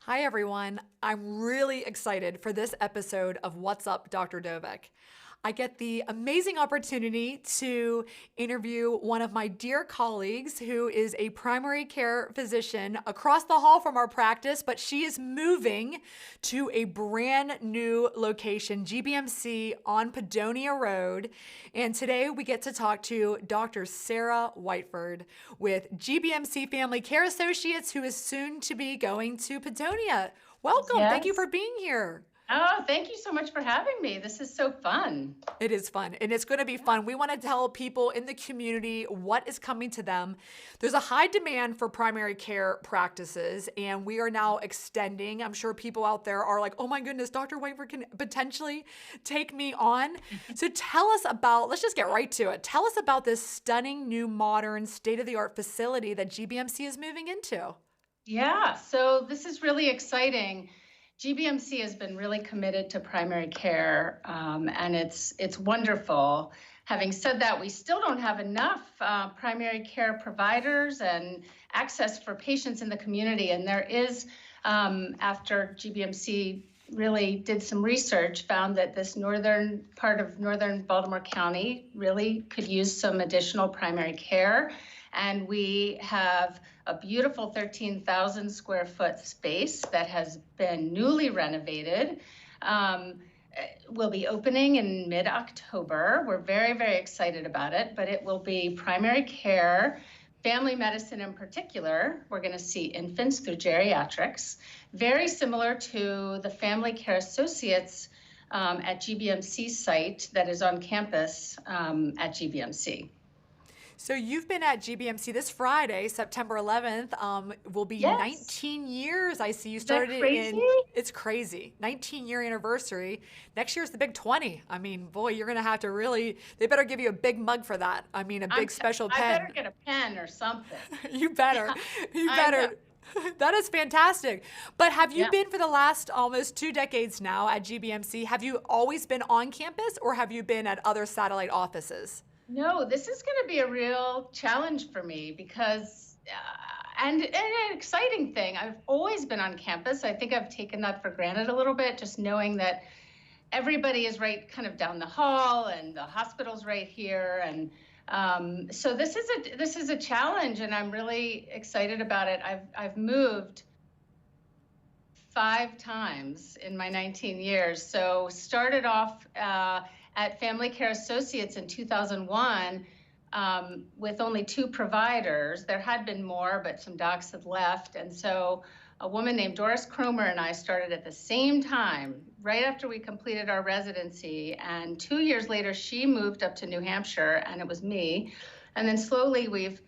Hi, everyone. I'm really excited for this episode of What's Up, Dr. Dovec. I get the amazing opportunity to interview one of my dear colleagues who is a primary care physician across the hall from our practice, but she is moving to a brand new location, GBMC on Padonia Road. And today we get to talk to Dr. Sarah Whiteford with GBMC Family Care Associates, who is soon to be going to Padonia. Welcome. Thank you Yes. for being here. Oh, thank you so much for having me. This is so fun. It is fun, and it's going to be fun. We want to tell people in the community what is coming to them. There's a high demand for primary care practices, and we are now extending. I'm sure people out there are like, oh my goodness, Dr. Whiteford can potentially take me on. So tell us about, let's just get right to it. Tell us about this stunning new modern state-of-the-art facility that GBMC is moving into. Yeah, so this is really exciting. GBMC has been really committed to primary care, and it's wonderful. Having said that, we still don't have enough primary care providers and access for patients in the community. And there is, after GBMC really did some research, found that this northern part of northern Baltimore County really could use some additional primary care. And we have a beautiful 13,000 square foot space that has been newly renovated. Will be opening in mid-October. We're very, very excited about it, but it will be primary care, family medicine in particular. We're going to see infants through geriatrics, very similar to the Family Care Associates at GBMC site that is on campus at GBMC. So you've been at GBMC this Friday, September 11th, will be Yes. 19 years. I see you Is that started crazy? it's crazy, 19-year anniversary. Next year's the big 20. I mean, boy, you're going to have to really, they better give you a big mug for that. I mean, a big special I better pen. get a pen or something. You better, you I know. better. That is fantastic. But have you Yeah. been for the last almost 2 decades now at GBMC? Have you always been on campus or have you been at other satellite offices? No, this is going to be a real challenge for me because, and an exciting thing. I've always been on campus. I think I've taken that for granted a little bit, just knowing that everybody is right kind of down the hall and the hospital's right here. And so this is a challenge, and I'm really excited about it. I've moved 5 times in my 19 years. So started off at Family Care Associates in 2001 with only 2 providers. There had been more, but some docs had left. And so a woman named Doris Cromer and I started at the same time, right after we completed our residency. And 2 years later, she moved up to New Hampshire, and it was me. And then slowly we've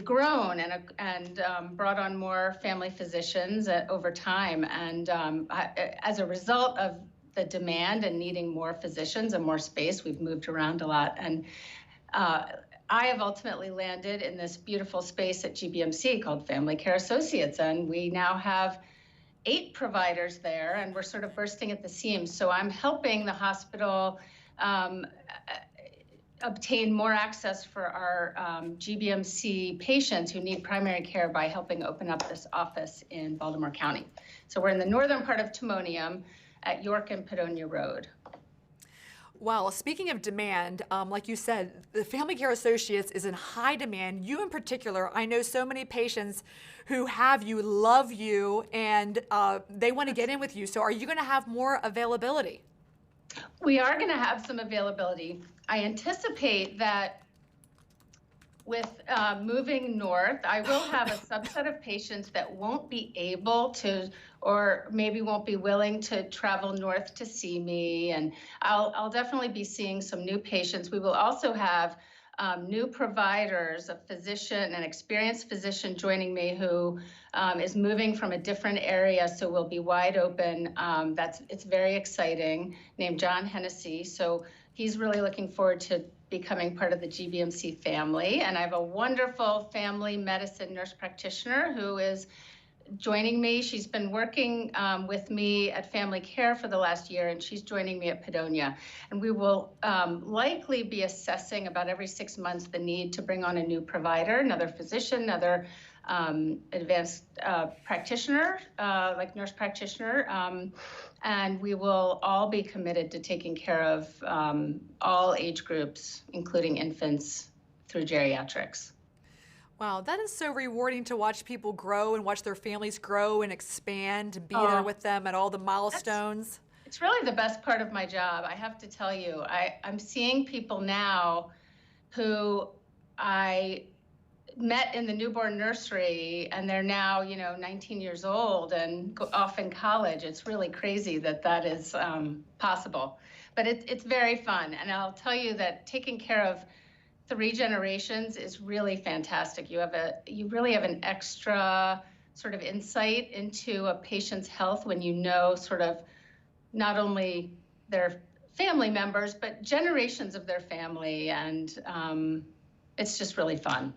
grown and brought on more family physicians over time. And as a result of the demand and needing more physicians and more space, we've moved around a lot. And I have ultimately landed in this beautiful space at GBMC called Family Care Associates. And we now have 8 providers there, and we're sort of bursting at the seams. So I'm helping the hospital obtain more access for our GBMC patients who need primary care by helping open up this office in Baltimore County. So we're in the northern part of Timonium at York and Padonia Road. Well, speaking of demand, like you said, the Family Care Associates is in high demand. You in particular, I know so many patients who have you, love you, and they want to get in with you. So are you going to have more availability? We are going to have some availability. I anticipate that with moving north, I will have a subset of patients that won't be able to, or maybe won't be willing to travel north to see me. And I'll definitely be seeing some new patients. We will also have new providers, a physician, an experienced physician joining me who is moving from a different area, so we'll be wide open. It's very exciting, named John Hennessy. So he's really looking forward to becoming part of the GBMC family. And I have a wonderful family medicine nurse practitioner who is joining me. She's been working with me at Family Care for the last year, and she's joining me at Padonia. And we will likely be assessing about every 6 months the need to bring on a new provider, another physician, another advanced practitioner, like nurse practitioner, and we will all be committed to taking care of all age groups, including infants through geriatrics. Wow, that is so rewarding to watch people grow and watch their families grow and expand, and be there Oh, with them at all the milestones. it's really the best part of my job. I have to tell you, I'm seeing people now who I met in the newborn nursery, and they're now, 19 years old and off in college. It's really crazy that that is possible, but it's very fun. And I'll tell you that taking care of 3 generations is really fantastic. You really have an extra sort of insight into a patient's health when you know sort of not only their family members, but generations of their family. And it's just really fun.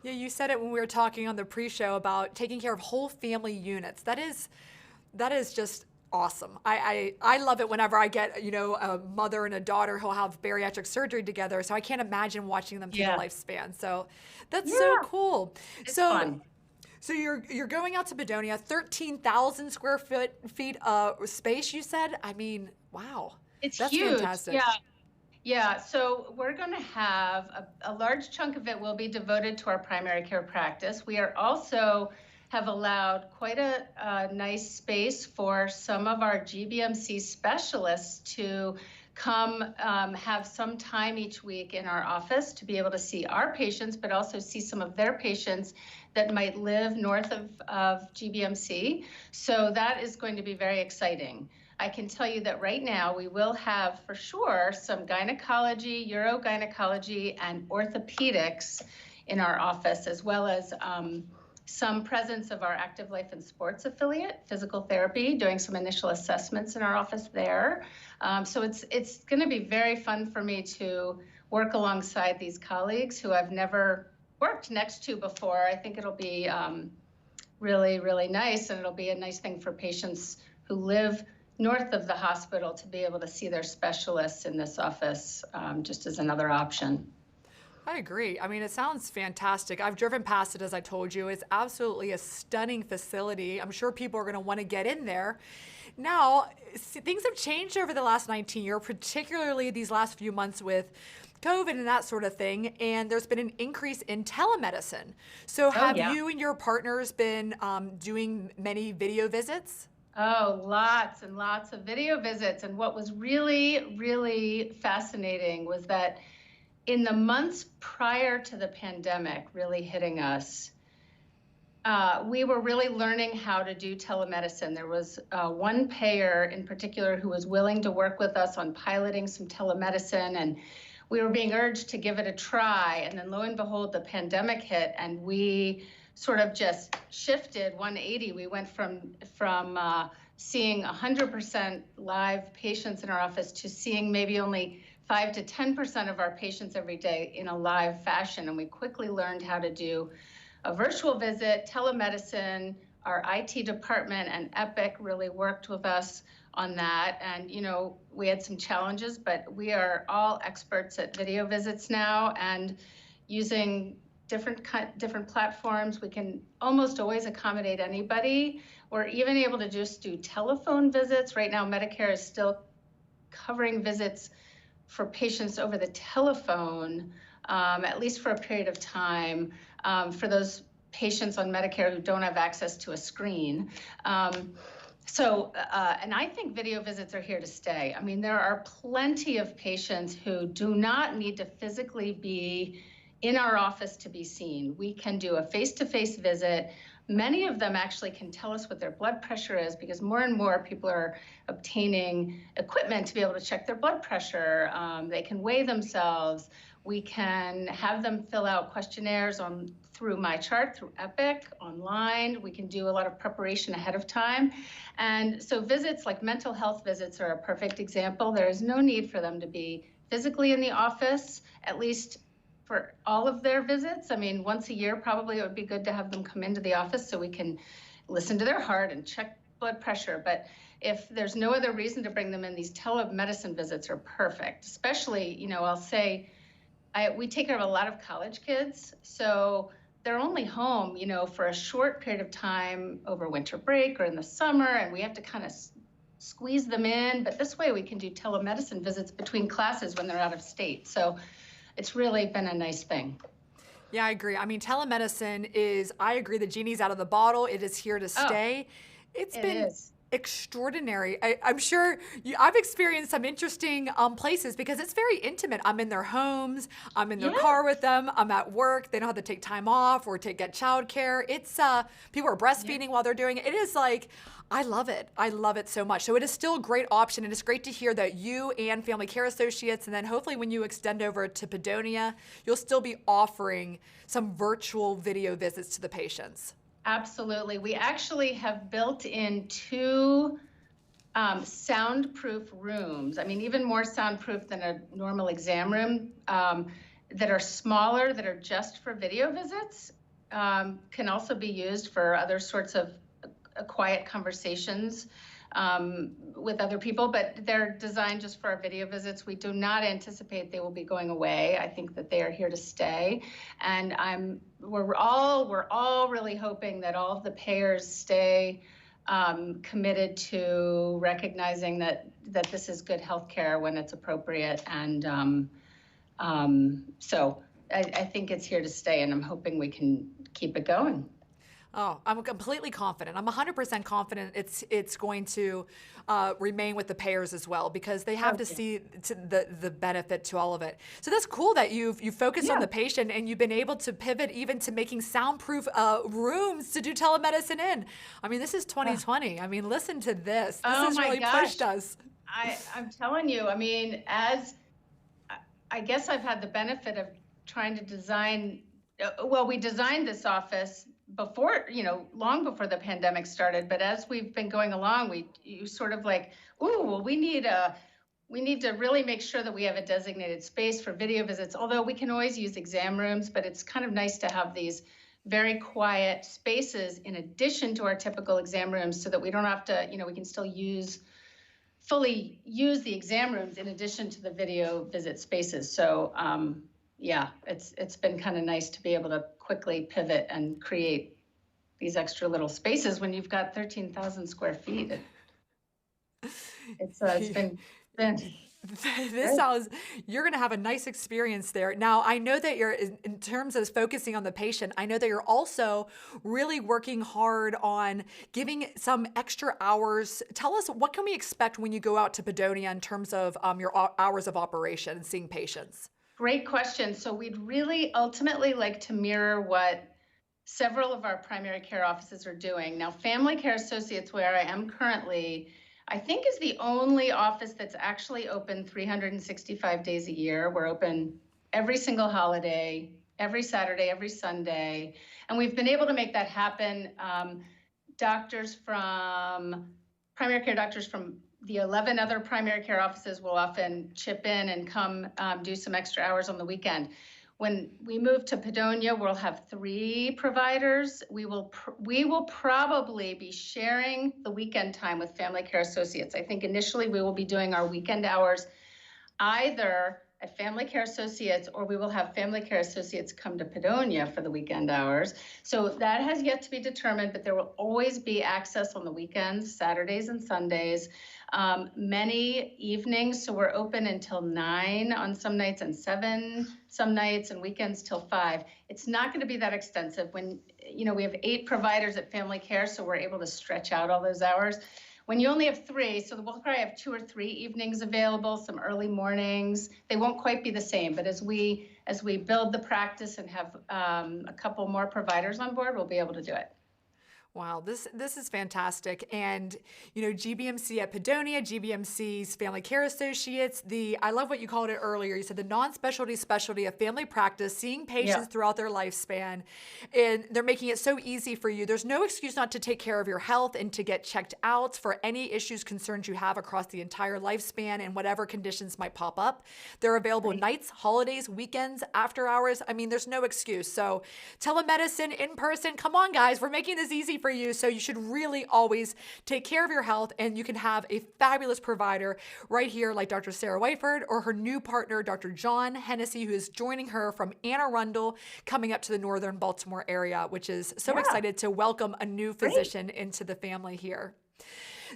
Yeah, you said it when we were talking on the pre-show about taking care of whole family units. That is just awesome. I love it whenever I get, a mother and a daughter who'll have bariatric surgery together. So I can't imagine watching them through the lifespan. So that's so cool. It's fun. So you're going out to Padonia, 13,000 square feet space, you said? I mean, wow. That's huge. Fantastic. Yeah, so we're going to have a large chunk of it will be devoted to our primary care practice. We are also have allowed quite a nice space for some of our GBMC specialists to come have some time each week in our office to be able to see our patients, but also see some of their patients that might live north of GBMC. So that is going to be very exciting. I can tell you that right now we will have for sure some gynecology, urogynecology, and orthopedics in our office, as well as some presence of our active life and sports affiliate, physical therapy, doing some initial assessments in our office there. So it's going to be very fun for me to work alongside these colleagues who I've never worked next to before. I think it'll be really, really nice, and it'll be a nice thing for patients who live north of the hospital to be able to see their specialists in this office, just as another option. I agree. I mean, it sounds fantastic. I've driven past it, as I told you. It's absolutely a stunning facility. I'm sure people are going to want to get in there. Now, things have changed over the last 19 years, particularly these last few months with COVID and that sort of thing, and there's been an increase in telemedicine. So have you and your partners been doing many video visits? Oh, lots and lots of video visits. And what was really, really fascinating was that in the months prior to the pandemic really hitting us, we were really learning how to do telemedicine. There was one payer in particular who was willing to work with us on piloting some telemedicine, and we were being urged to give it a try. And then lo and behold, the pandemic hit, and we sort of just shifted 180. We went from seeing 100% live patients in our office to seeing maybe only 5 to 10% of our patients every day in a live fashion. And we quickly learned how to do a virtual visit, telemedicine. Our IT department and Epic really worked with us on that. And, we had some challenges, but we are all experts at video visits now, and using different platforms. We can almost always accommodate anybody. We're even able to just do telephone visits. Right now, Medicare is still covering visits for patients over the telephone, at least for a period of time, for those patients on Medicare who don't have access to a screen. And I think video visits are here to stay. I mean, there are plenty of patients who do not need to physically be in our office to be seen. We can do a face-to-face visit. Many of them actually can tell us what their blood pressure is, because more and more people are obtaining equipment to be able to check their blood pressure. They can weigh themselves. We can have them fill out questionnaires through MyChart, through Epic, online. We can do a lot of preparation ahead of time. And so visits like mental health visits are a perfect example. There is no need for them to be physically in the office, at least for all of their visits. I mean, once a year, probably it would be good to have them come into the office so we can listen to their heart and check blood pressure. But if there's no other reason to bring them in, these telemedicine visits are perfect. Especially, I'll say, we take care of a lot of college kids. So they're only home, for a short period of time over winter break or in the summer, and we have to kind of squeeze them in. But this way we can do telemedicine visits between classes when they're out of state. So it's really been a nice thing. Yeah, I agree. I mean, telemedicine I agree, the genie's out of the bottle. It is here to stay. It's been extraordinary. I'm sure I've experienced some interesting places because it's very intimate. I'm in their homes. I'm in their car with them. I'm at work. They don't have to take time off or get childcare. It's people are breastfeeding while they're doing it. It is like, I love it. I love it so much. So it is still a great option. And it's great to hear that you and Family Care Associates, and then hopefully when you extend over to Padonia, you'll still be offering some virtual video visits to the patients. Absolutely. We actually have built in 2 soundproof rooms. I mean, even more soundproof than a normal exam room, that are smaller, that are just for video visits, can also be used for other sorts of quiet conversations with other people, but they're designed just for our video visits. We do not anticipate they will be going away. I think that they are here to stay, and we're all really hoping that all of the payers stay committed to recognizing that this is good healthcare when it's appropriate, and so I think it's here to stay, and I'm hoping we can keep it going. Oh, I'm completely confident. I'm 100% confident it's going to remain with the payers as well, because they have to see the benefit to all of it. So that's cool that you've focused on the patient, and you've been able to pivot even to making soundproof rooms to do telemedicine in. I mean, this is 2020. I mean, listen to this. This has really pushed us. I'm telling you, I mean, I guess I've had the benefit of trying to design, we designed this office before, long before the pandemic started. But as we've been going along, you sort of like, we need to really make sure that we have a designated space for video visits. Although we can always use exam rooms, but it's kind of nice to have these very quiet spaces in addition to our typical exam rooms, so that we don't have to, we can still fully use the exam rooms in addition to the video visit spaces. So it's been kind of nice to be able to quickly pivot and create these extra little spaces when you've got 13,000 square feet. It's been this sounds, you're going to have a nice experience there. Now, I know that you're, in terms of focusing on the patient, I know that you're also really working hard on giving some extra hours. Tell us, what can we expect when you go out to Padonia in terms of your hours of operation and seeing patients? Great question. So we'd really ultimately like to mirror what several of our primary care offices are doing. Now, Family Care Associates, where I am currently, I think is the only office that's actually open 365 days a year. We're open every single holiday, every Saturday, every Sunday. And we've been able to make that happen. Primary care doctors from the 11 other primary care offices will often chip in and come do some extra hours on the weekend. When we move to Padonia, we'll have 3 providers. We will probably be sharing the weekend time with Family Care Associates. I think initially we will be doing our weekend hours either at Family Care Associates, or we will have Family Care Associates come to Padonia for the weekend hours. So that has yet to be determined, but there will always be access on the weekends, Saturdays and Sundays, many evenings. So we're open until 9 on some nights and 7 some nights, and weekends till 5. It's not going to be that extensive. When, we have 8 providers at Family Care, so we're able to stretch out all those hours. When you only have 3, so we'll probably have 2 or 3 evenings available, some early mornings. They won't quite be the same, but as we build the practice and have a couple more providers on board, we'll be able to do it. Wow, this is fantastic. And, GBMC at Padonia, GBMC's Family Care Associates, I love what you called it earlier. You said the non-specialty specialty of family practice, seeing patients throughout their lifespan. And they're making it so easy for you. There's no excuse not to take care of your health and to get checked out for any issues, concerns you have across the entire lifespan and whatever conditions might pop up. They're available nights, holidays, weekends, after hours. I mean, there's no excuse. So telemedicine, in person, come on, guys. We're making this easy for you. So you should really always take care of your health, and you can have a fabulous provider right here like Dr. Sarah Whiteford or her new partner, Dr. John Hennessy, who is joining her from Anne Arundel, coming up to the northern Baltimore area, which is so excited to welcome a new physician into the family here.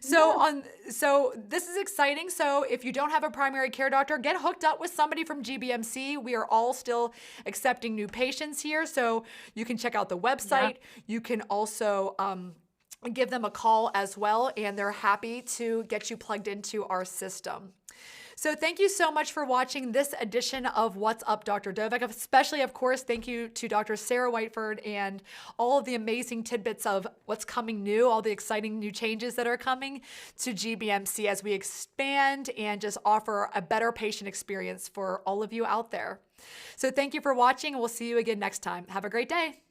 So this is exciting. So if you don't have a primary care doctor, get hooked up with somebody from GBMC. We are all still accepting new patients here. So you can check out the website. You can also give them a call as well, and they're happy to get you plugged into our system. So thank you so much for watching this edition of What's Up, Dr. Dovec. Especially, of course, thank you to Dr. Sarah Whiteford and all of the amazing tidbits of what's coming new, all the exciting new changes that are coming to GBMC as we expand and just offer a better patient experience for all of you out there. So thank you for watching, and we'll see you again next time. Have a great day.